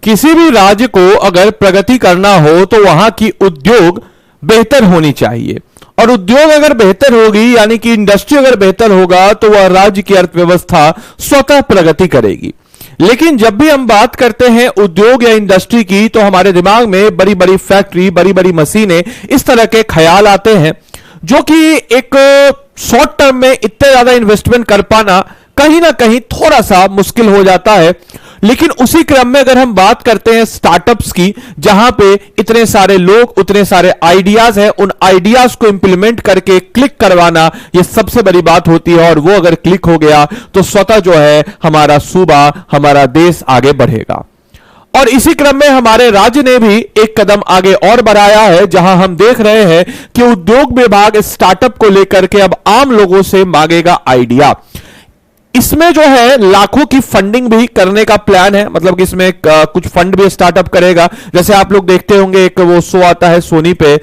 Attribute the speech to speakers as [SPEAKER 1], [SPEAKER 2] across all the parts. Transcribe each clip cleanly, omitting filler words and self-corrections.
[SPEAKER 1] किसी भी राज्य को अगर प्रगति करना हो तो वहां की उद्योग बेहतर होनी चाहिए, और उद्योग अगर बेहतर होगी यानी कि इंडस्ट्री अगर बेहतर होगा तो वह राज्य की अर्थव्यवस्था स्वतः प्रगति करेगी। लेकिन जब भी हम बात करते हैं उद्योग या इंडस्ट्री की तो हमारे दिमाग में बड़ी बड़ी फैक्ट्री, बड़ी बड़ी मशीनें, इस तरह के ख्याल आते हैं, जो कि एक शॉर्ट टर्म में इतने ज्यादा इन्वेस्टमेंट कर पाना कहीं ना कहीं थोड़ा सा मुश्किल हो जाता है। लेकिन उसी क्रम में अगर हम बात करते हैं स्टार्टअप्स की, जहां पे इतने सारे लोग, उतने सारे आइडियाज हैं, उन आइडियाज को इंप्लीमेंट करके क्लिक करवाना ये सबसे बड़ी बात होती है, और वो अगर क्लिक हो गया तो स्वतः जो है हमारा सूबा, हमारा देश आगे बढ़ेगा। और इसी क्रम में हमारे राज्य ने भी एक कदम आगे और बढ़ाया है, जहां हम देख रहे हैं कि उद्योग विभाग स्टार्टअप को लेकर के अब आम लोगों से मांगेगा आइडिया। इसमें जो है लाखों की फंडिंग भी करने का प्लान है, मतलब कि इसमें कुछ फंड भी स्टार्टअप करेगा। जैसे आप लोग देखते होंगे एक वो शो आता है सोनी पे,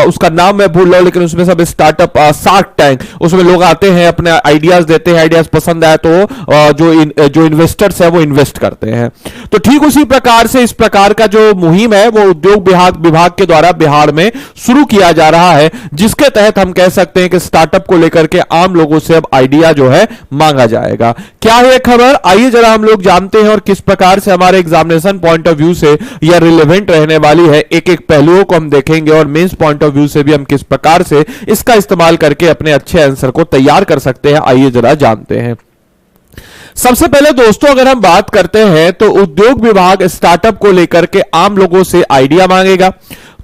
[SPEAKER 1] उसका नाम मैं भूल रहा हूं, लेकिन उसमें सब स्टार्टअप, शार्क टैंक, उसमें लोग आते हैं, अपने आइडियाज देते हैं, आइडियाज पसंद आए तो जो इन्वेस्टर्स है वो इन्वेस्ट करते हैं। तो ठीक उसी प्रकार से इस प्रकार का जो मुहिम है वो उद्योग विभाग के द्वारा बिहार में शुरू किया जा रहा है, जिसके तहत हम कह सकते हैं कि स्टार्टअप को लेकर के आम लोगों से अब आइडिया जो है मांगा जाएगा। क्या है खबर, आइए जरा हम लोग जानते हैं और किस प्रकार से हमारे एग्जामिनेशन पॉइंट ऑफ व्यू से यह रिलेवेंट रहने वाली है। एक एक पहलुओं को हम देखेंगे और मेंस पॉइंट ऑफ व्यू से भी हम किस प्रकार से इसका इस्तेमाल करके अपने अच्छे आंसर को तैयार कर सकते हैं। आइए जरा जानते हैं। सबसे पहले दोस्तों अगर हम बात करते हैं तो उद्योग विभाग स्टार्टअप को लेकर के आम लोगों से आइडिया मांगेगा।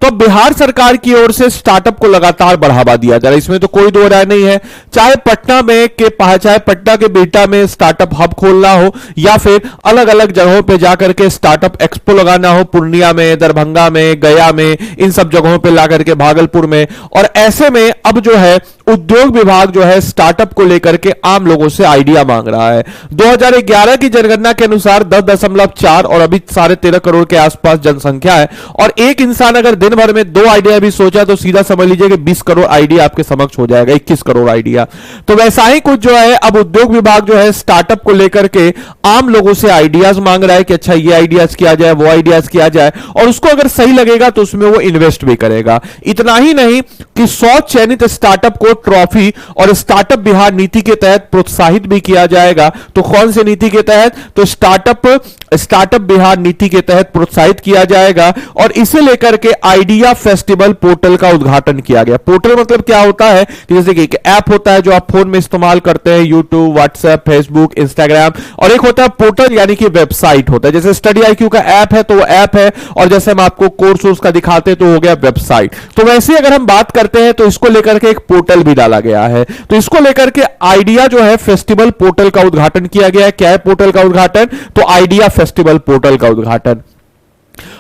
[SPEAKER 1] तो बिहार सरकार की ओर से स्टार्टअप को लगातार बढ़ावा दिया जा रहा है, इसमें तो कोई दो राय नहीं है। चाहे पटना के बेटा में स्टार्टअप हब खोलना हो, या फिर अलग अलग जगहों पे जाकर के स्टार्टअप एक्सपो लगाना हो, पूर्णिया में, दरभंगा में, गया में, इन सब जगहों पे ला करके, भागलपुर में। और ऐसे में अब जो है उद्योग विभाग जो है स्टार्टअप को लेकर के आम लोगों से आइडिया मांग रहा है। 2011 की जनगणना के अनुसार 10.4 और अभी 13.5 करोड़ के आसपास जनसंख्या है, और एक इंसान अगर दिन भर में 2 आइडिया भी सोचा तो सीधा समझ लीजिए कि 20 करोड़ आइडिया आपके समक्ष हो जाएगा, 21 करोड़ आइडिया। तो वैसा ही कुछ जो है अब उद्योग विभाग जो है स्टार्टअप को लेकर के आम लोगों से आइडियाज मांग रहा है कि अच्छा ये आइडियाज किया जाए, वो आइडियाज किया जाए, और उसको अगर सही लगेगा तो उसमें वो इन्वेस्ट भी करेगा। इतना ही नहीं कि 100 चयनित स्टार्टअप को ट्रॉफी और स्टार्टअप बिहार नीति के तहत प्रोत्साहित भी किया जाएगा। तो कौन सी नीति के तहत? तो स्टार्टअप बिहार नीति के तहत प्रोत्साहित किया जाएगा, और इसे लेकर के आइडिया फेस्टिवल पोर्टल का उद्घाटन किया गया। पोर्टल मतलब क्या होता है कि जैसे कि एक ऐप होता है जो आप फोन में इस्तेमाल करते हैं, यूट्यूब, व्हाट्सएप, फेसबुक, इंस्टाग्राम, और एक होता है पोर्टल यानी कि वेबसाइट होता है। जैसे स्टडी IQ का ऐप है तो वो ऐप है, और जैसे हम आपको कोर्स का दिखाते हैं तो हो गया वेबसाइट। तो वैसे अगर हम बात करते हैं तो इसको लेकर के एक पोर्टल भी डाला गया है। तो इसको लेकर के आइडिया जो है फेस्टिवल पोर्टल का उद्घाटन किया गया है। क्या है पोर्टल का उद्घाटन? तो आइडिया फेस्टिवल पोर्टल का उद्घाटन।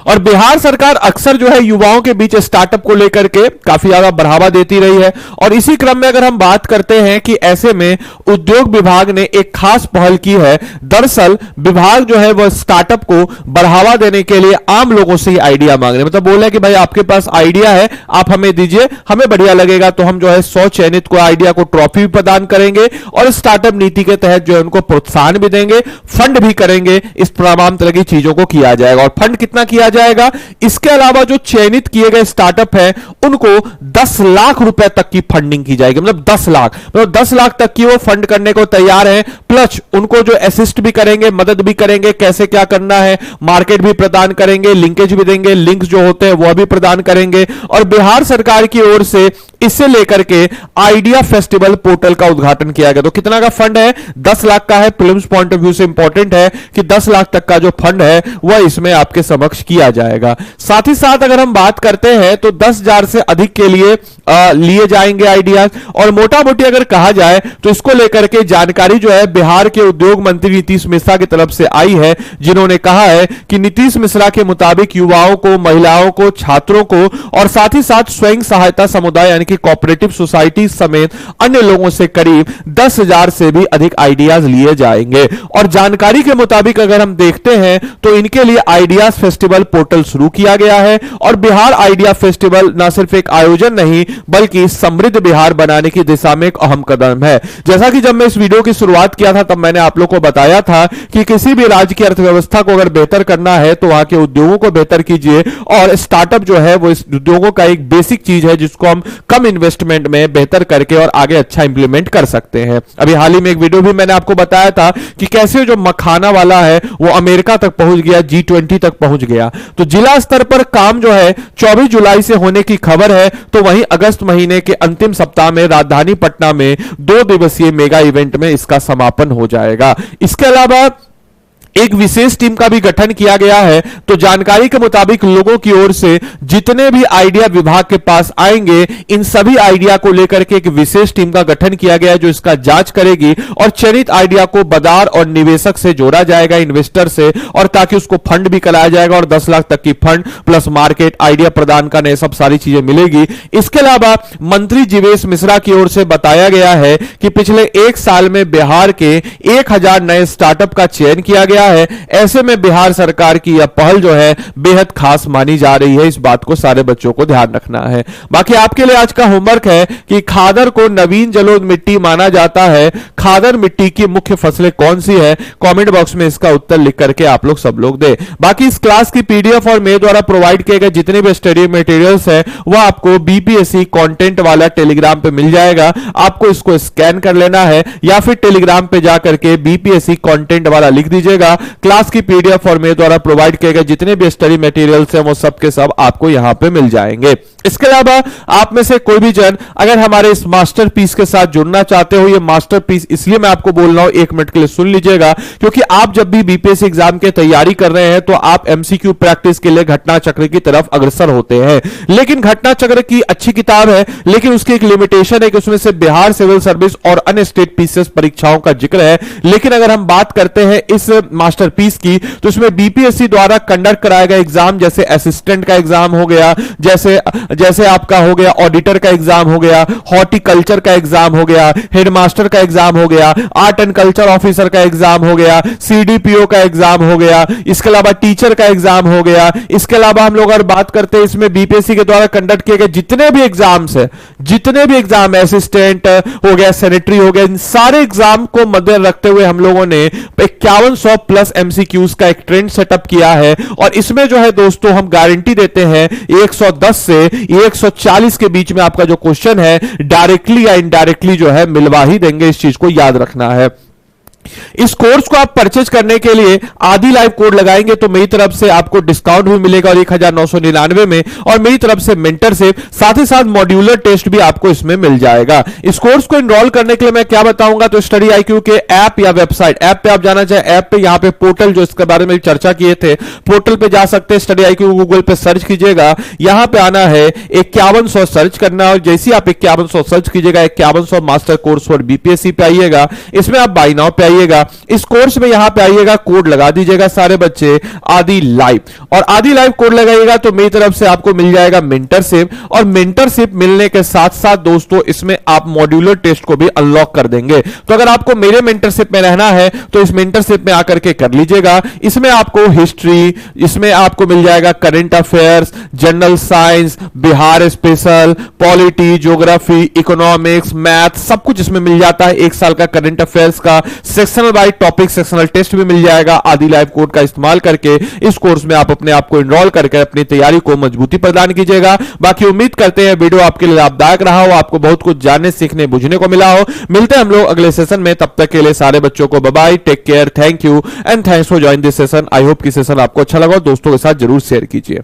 [SPEAKER 1] और बिहार सरकार अक्सर जो है युवाओं के बीच स्टार्टअप को लेकर के काफी ज्यादा बढ़ावा देती रही है, और इसी क्रम में अगर हम बात करते हैं कि ऐसे में उद्योग विभाग ने एक खास पहल की है। दरअसल विभाग जो है वह स्टार्टअप को बढ़ावा देने के लिए आम लोगों से ही आइडिया मांग रहे हैं। मतलब बोल रहे हैं कि भाई आपके पास आइडिया है, आप हमें दीजिए, हमें बढ़िया लगेगा तो हम जो है 100 चयनित को आइडिया को ट्रॉफी भी प्रदान करेंगे, और स्टार्टअप नीति के तहत जो है उनको प्रोत्साहन भी देंगे, फंड भी करेंगे। इस तमाम तरह की चीजों को किया जाएगा। और फंड कितना किया जाएगा? इसके अलावा जो चयनित किए गए स्टार्टअप है उनको 10 लाख रुपए तक की फंडिंग की जाएगी। मतलब 10 लाख तक की वो फंड करने को तैयार है। प्लस उनको जो असिस्ट भी करेंगे, मदद भी करेंगे, कैसे क्या करना है, मार्केट भी प्रदान करेंगे, लिंकेज भी देंगे, लिंक्स जो होते हैं वह भी प्रदान करेंगे। और बिहार सरकार की ओर से इससे लेकर के आइडिया फेस्टिवल पोर्टल का उद्घाटन किया गया। तो कितना का फंड है? 10 लाख का है। प्रीलिम्स पॉइंट ऑफ व्यू से इंपॉर्टेंट है कि 10 लाख तक का जो फंड है वह इसमें आपके समक्ष किया जाएगा। साथ ही साथ अगर हम बात करते हैं तो 10,000 से अधिक के लिए लिए जाएंगे आइडियाज। और मोटा मोटी अगर कहा जाए तो इसको लेकर के जानकारी जो है बिहार के उद्योग मंत्री नीतीश मिश्रा की तरफ से आई है, जिन्होंने कहा है कि नीतीश मिश्रा के मुताबिक युवाओं को, महिलाओं को, छात्रों को और साथ ही साथ स्वयं सहायता समुदाय यानी कि की कोऑपरेटिव सोसाइटी समेत अन्य लोगों से करीब 10,000 से भी अधिक आइडियाज लिए जाएंगे। और जानकारी के मुताबिक अगर हम देखते हैं तो इनके लिए आइडियाज फेस्टिवल पोर्टल शुरू किया गया है और बिहार आइडिया फेस्टिवल न सिर्फ एक आयोजन नहीं बल्कि समृद्ध बिहार बनाने की दिशा में एक अहम कदम है। जैसा कि जब मैं इस वीडियो की शुरुआत किया था तब मैंने आप लोगों को बताया था कि किसी भी राज्य की अर्थव्यवस्था को अगर बेहतर करना है तो वहां के उद्योगों को बेहतर कीजिए और स्टार्टअप जो है वो इस उद्योगों का एक बेसिक चीज है जिसको हम कम इन्वेस्टमेंट में बेहतर करके और आगे अच्छा इंप्लीमेंट कर सकते हैं। अभी हाल ही में एक वीडियो भी मैंने आपको बताया था कि कैसे जो मखाना वाला है वो अमेरिका तक पहुंच गया, G20 तक पहुंच गया। तो जिला स्तर पर काम जो है 24 जुलाई से होने की खबर है, तो वहीं अगस्त महीने के अंतिम सप्ताह में राजधानी पटना में 2 दिवसीय मेगा इवेंट में इसका समापन हो जाएगा। इसके अलावा एक विशेष टीम का भी गठन किया गया है। तो जानकारी के मुताबिक लोगों की ओर से जितने भी आइडिया विभाग के पास आएंगे इन सभी आइडिया को लेकर के एक विशेष टीम का गठन किया गया है जो इसका जांच करेगी और चयनित आइडिया को बाजार और निवेशक से जोड़ा जाएगा, इन्वेस्टर से, और ताकि उसको फंड भी कराया जाएगा और 10 लाख तक की फंड प्लस मार्केट आइडिया प्रदान करने ये सब सारी चीजें मिलेगी। इसके अलावा मंत्री जीवेश मिश्रा की ओर से बताया गया है कि पिछले 1 साल में बिहार के 1000 नए स्टार्टअप का चयन किया गया है। ऐसे में बिहार सरकार की यह पहल जो है बेहद खास मानी जा रही है। इस बात को सारे बच्चों को ध्यान रखना है। बाकी आपके लिए आज का होमवर्क है कि खादर को नवीन जलोढ़ मिट्टी माना जाता है। खादर मिट्टी की मुख्य फसलें कौन सी है? कमेंट बॉक्स में इसका उत्तर लिख करके आप लोग सब लोग दे। बाकी इस क्लास की पीडीएफ और मेरे द्वारा प्रोवाइड किए गए जितने भी स्टडी मटेरियल्स है वह आपको बीपीएससी कंटेंट वाला टेलीग्राम पे मिल जाएगा। आपको इसको स्कैन कर लेना है या फिर टेलीग्राम पे जाकर के बीपीएससी कंटेंट वाला लिख दीजिएगा। क्लास की पीडीएफ और मेरे द्वारा प्रोवाइड किए गए जितने भी स्टडी मटेरियल्स हैं वो सब के सब आपको यहां पे मिल जाएंगे। इसके अलावा आप में से कोई भी जन अगर हमारे इस मास्टरपीस के साथ जुड़ना चाहते हो, ये मास्टरपीस इसलिए मैं आपको बोल रहा हूं, 1 मिनट के लिए सुन लीजिएगा, क्योंकि आप जब भी बीपीएससी एग्जाम की तैयारी कर रहे हैं तो आप एमसीक्यू प्रैक्टिस के लिए घटना चक्र की तरफ अग्रसर होते हैं। लेकिन घटना चक्र की अच्छी किताब है लेकिन उसकी एक लिमिटेशन है कि उसमें से बिहार सिविल सर्विस और अन्य स्टेट पीसीएस परीक्षाओं का जिक्र है। लेकिन अगर हम बात करते हैं इस मास्टरपीस की तो इसमें बीपीएससी द्वारा कंडक्ट कराया गया एग्जाम जैसे असिस्टेंट का एग्जाम हो गया, जैसे आपका हो गया ऑडिटर का एग्जाम हो गया, हॉर्टिकल्चर का एग्जाम हो गया, हेडमास्टर का एग्जाम हो गया, आर्ट एंड कल्चर ऑफिसर का एग्जाम हो गया, सीडीपीओ का एग्जाम हो गया, इसके अलावा टीचर का एग्जाम हो गया। इसके अलावा हम लोग अगर बात करते हैं इसमें बीपीएससी के द्वारा कंडक्ट किए गए जितने भी एग्जाम्स है, जितने भी एग्जाम असिस्टेंट हो गया, सेनेटरी हो गया, इन सारे एग्जाम को मद्देनजर रखते हुए हम लोगों ने 5100 प्लस एमसीक्यूज का एक ट्रेंड सेटअप किया है। और इसमें जो है दोस्तों हम गारंटी देते हैं 110 से 140 के बीच में आपका जो क्वेश्चन है डायरेक्टली या इनडायरेक्टली जो है मिलवा ही देंगे। इस चीज को याद रखना है। इस कोर्स को आप परचेज करने के लिए आदि लाइव कोड लगाएंगे तो मेरी तरफ से आपको डिस्काउंट भी मिलेगा और 1999 में, और मेरी तरफ से मेंटरशिप साथ ही साथ मॉड्यूलर टेस्ट भी आपको इसमें मिल जाएगा। इस कोर्स को एनरोल करने के लिए मैं क्या बताऊंगा, तो स्टडी IQ के ऐप या वेबसाइट, ऐप पे आप जाना चाहे, ऐप पे यहाँ पे पोर्टल जो इसके बारे में चर्चा किए थे पोर्टल पे जा सकते हैं। स्टडी IQ गूगल पे सर्च कीजिएगा, यहां पे आना है 5100 सर्च करना और जैसे ही आप 5100 सर्च कीजिएगा 5100 मास्टर कोर्स फॉर बीपीएससी पे आइएगा। इसमें आप बाय नाउ पे इस कोर्स में यहां पे आइएगा, कोड लगा दीजिएगा सारे बच्चे आदि लाइव, और आदि लाइव कोड लगाइएगा तो मेरी तरफ से आपको मिल जाएगा मेंटरशिप। और मेंटरशिप मिलने के साथ साथ दोस्तों इसमें आप मॉड्यूलर टेस्ट को भी अनलॉक कर देंगे। तो अगर आपको मेरे मेंटरशिप में रहना है तो इस मेंटरशिप में आकर के कर लीजिएगा। इसमें आपको हिस्ट्री, इसमें आपको मिल जाएगा current affairs, general science, Bihar special, polity, geography, economics, math, सब कुछ इसमें मिल जाता है। 1 साल का करंट अफेयर्स का sectional by topic sectional test भी मिल जाएगा। आदि लाइव कोड का इस्तेमाल करके इस कोर्स में आप अपने आप को एनरोल करके अपनी तैयारी को मजबूती प्रदान कीजिएगा। बाकी उम्मीद करते हैं वीडियो आपके लिए लाभदायक रहा हो, आपको बहुत कुछ जानने सीखने बुझने को मिला हो। मिलते हैं हम लोग अगले सेशन में, तब तक के लिए सारे बच्चों को bye bye, take care, thank you and thanks for join this session. I hope कि सेशन आपको अच्छा लगा, दोस्तों के साथ जरूर शेयर कीजिए।